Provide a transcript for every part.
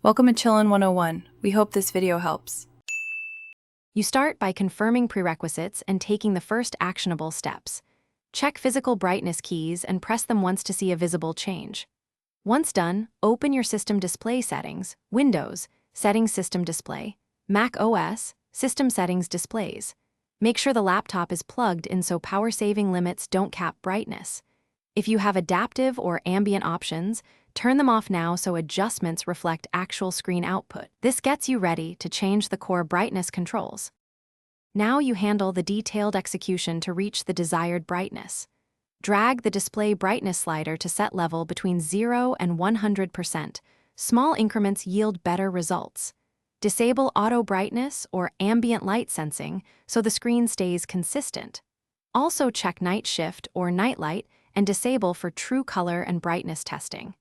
Welcome to Chillin' 101. We hope this video helps. You start by confirming prerequisites and taking the first actionable steps. Check physical brightness keys and press them once to see a visible change. Once done, open your system display settings, Windows, Settings System Display, Mac OS, System Settings Displays. Make sure the laptop is plugged in so power-saving limits don't cap brightness. If you have adaptive or ambient options, turn them off now so adjustments reflect actual screen output. This gets you ready to change the core brightness controls. Now you handle the detailed execution to reach the desired brightness. Drag the display brightness slider to set level between 0 and 100%. Small increments yield better results. Disable auto brightness or ambient light sensing so the screen stays consistent. Also check night shift or night light and disable for true color and brightness testing.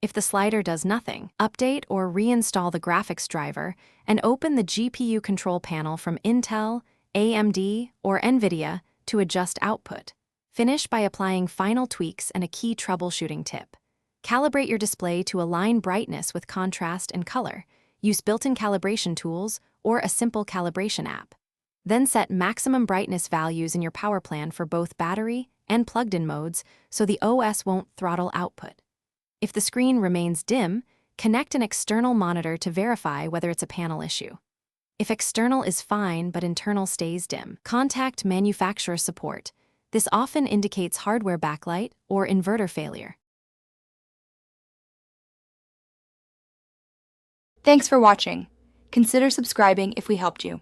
If the slider does nothing, update or reinstall the graphics driver and open the GPU control panel from Intel, AMD, or NVIDIA to adjust output. Finish by applying final tweaks and a key troubleshooting tip. Calibrate your display to align brightness with contrast and color. Use built-in calibration tools or a simple calibration app. Then set maximum brightness values in your power plan for both battery and plugged-in modes so the OS won't throttle output. If the screen remains dim, connect an external monitor to verify whether it's a panel issue. If external is fine but internal stays dim, contact manufacturer support. This often indicates hardware backlight or inverter failure. Thanks for watching. Consider subscribing if we helped you.